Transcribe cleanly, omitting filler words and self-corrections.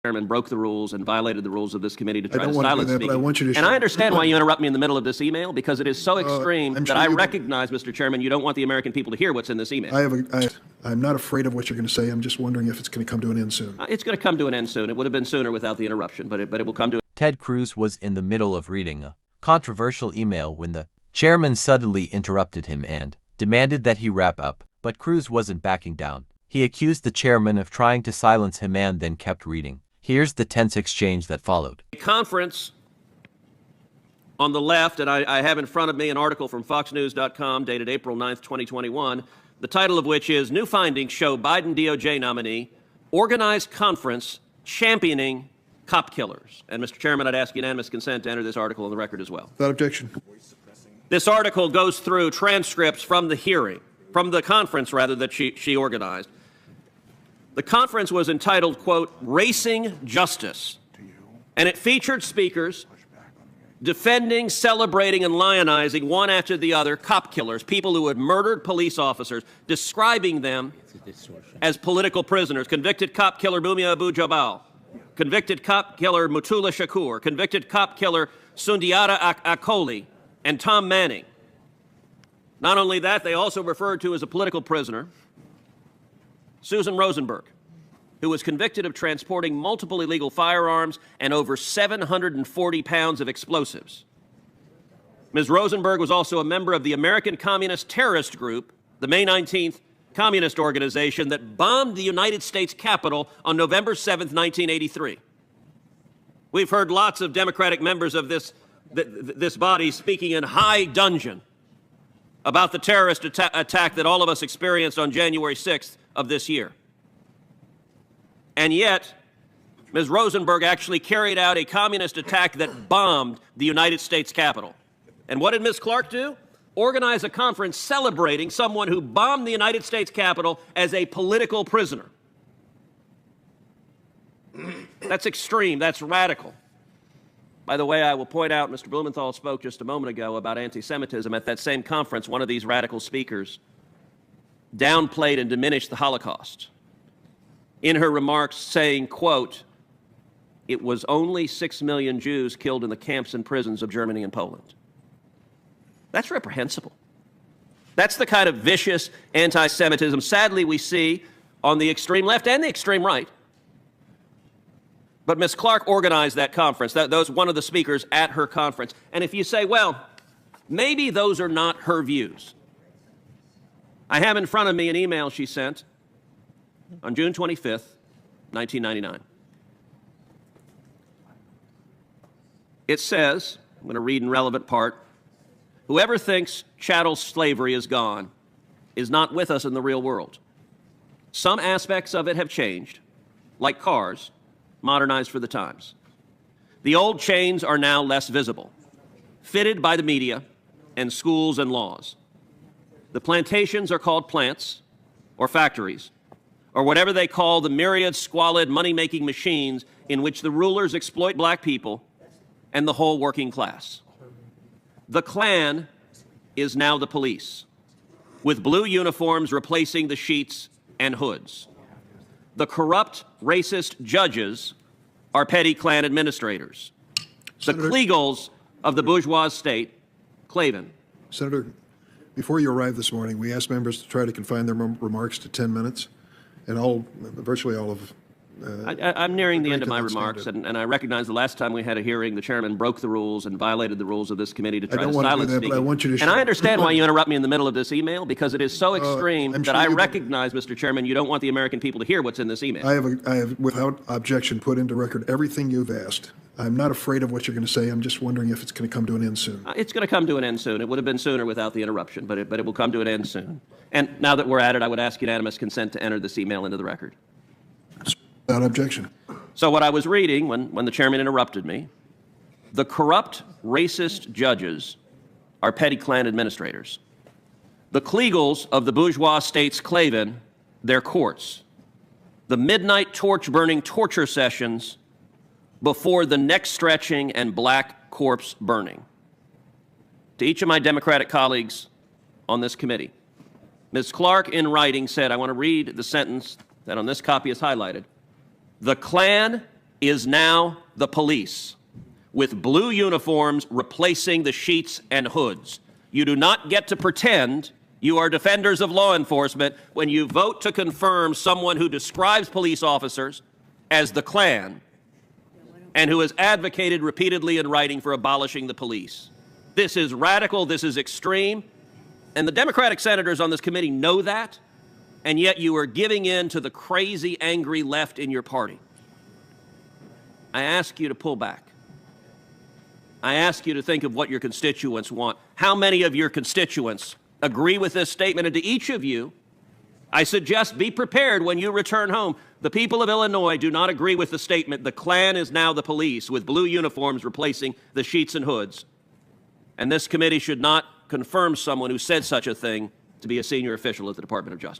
Chairman broke the rules and violated the rules of this committee to try to silence me. I don't want to do that, but I want you to. And I understand why you interrupt me in the middle of this email, because it is so extreme that I recognize, Mr. Chairman, you don't want the American people to hear what's in this email. I'm not afraid of what you're going to say. I'm just wondering if it's going to come to an end soon. It's going to come to an end soon. It would have been sooner without the interruption, but it will come to an end. Ted Cruz was in the middle of reading a controversial email when the chairman suddenly interrupted him and demanded that he wrap up, but Cruz wasn't backing down. He accused the chairman of trying to silence him and then kept reading. Here's the tense exchange that followed. A conference on the left, and I have in front of me an article from FoxNews.com dated April 9th, 2021, the title of which is New Findings Show Biden DOJ Nominee Organized Conference Championing Cop Killers. And Mr. Chairman, I'd ask unanimous consent to enter this article on the record as well. Without objection. This article goes through transcripts from the hearing, from the conference, rather, that she organized. The conference was entitled, quote, Racing Justice, and it featured speakers defending, celebrating, and lionizing one after the other cop killers, people who had murdered police officers, describing them as political prisoners. Convicted cop killer Mumia Abu Jabal, convicted cop killer Mutula Shakur, convicted cop killer Sundiata Akoli, and Tom Manning. Not only that, they also referred to as a political prisoner Susan Rosenberg, who was convicted of transporting multiple illegal firearms and over 740 pounds of explosives. Ms. Rosenberg was also a member of the American Communist Terrorist Group, the May 19th communist organization that bombed the United States Capitol on November 7th, 1983. We've heard lots of Democratic members of this body speaking in high dudgeon about the terrorist attack that all of us experienced on January 6th of this year. And yet, Ms. Rosenberg actually carried out a communist attack that bombed the United States Capitol. And what did Ms. Clark do? Organize a conference celebrating someone who bombed the United States Capitol as a political prisoner. That's extreme. That's radical. By the way, I will point out, Mr. Blumenthal spoke just a moment ago about anti-Semitism. At that same conference, one of these radical speakers downplayed and diminished the Holocaust in her remarks, saying, quote, it was only 6 million Jews killed in the camps and prisons of Germany and Poland. That's reprehensible. That's the kind of vicious anti-Semitism, sadly, we see on the extreme left and the extreme right. But Ms. Clark organized that conference. That was one of the speakers at her conference. And if you say, well, maybe those are not her views. I have in front of me an email she sent on June 25th, 1999. It says, I'm going to read in relevant part, whoever thinks chattel slavery is gone is not with us in the real world. Some aspects of it have changed, like cars, modernized for the times. The old chains are now less visible, fitted by the media and schools and laws. The plantations are called plants or factories, or whatever they call the myriad squalid money-making machines in which the rulers exploit black people and the whole working class. The Klan is now the police, with blue uniforms replacing the sheets and hoods. The corrupt, racist judges are petty Klan administrators. The Kliegels of the bourgeois state, Klavan. Senator, before you arrived this morning, we asked members to try to confine their remarks to 10 minutes, and virtually all of I'm nearing the end of my remarks, and I recognize the last time we had a hearing, the chairman broke the rules and violated the rules of this committee to try to silence me. And I understand why you interrupt me in the middle of this email, because it is so extreme that I recognize, Mr. Chairman, you don't want the American people to hear what's in this email. I have, without objection, put into record everything you've asked. I'm not afraid of what you're going to say. I'm just wondering if it's going to come to an end soon. It's going to come to an end soon. It would have been sooner without the interruption, but it will come to an end soon. And now that we're at it, I would ask unanimous consent to enter this email into the record. Without objection. So what I was reading when the chairman interrupted me, the corrupt, racist judges are petty Klan administrators. The Kliegels of the bourgeois state's Klavan, their courts. The midnight torch-burning torture sessions before the neck-stretching and black corpse burning. To each of my Democratic colleagues on this committee, Ms. Clark, in writing, said, I want to read the sentence that on this copy is highlighted. The Klan is now the police, with blue uniforms replacing the sheets and hoods. You do not get to pretend you are defenders of law enforcement when you vote to confirm someone who describes police officers as the Klan and who has advocated repeatedly in writing for abolishing the police. This is radical, this is extreme, and the Democratic senators on this committee know that, and yet you are giving in to the crazy, angry left in your party. I ask you to pull back. I ask you to think of what your constituents want. How many of your constituents agree with this statement? And to each of you, I suggest be prepared when you return home. The people of Illinois do not agree with the statement, the Klan is now the police, with blue uniforms replacing the sheets and hoods. And this committee should not confirm someone who said such a thing to be a senior official at the Department of Justice.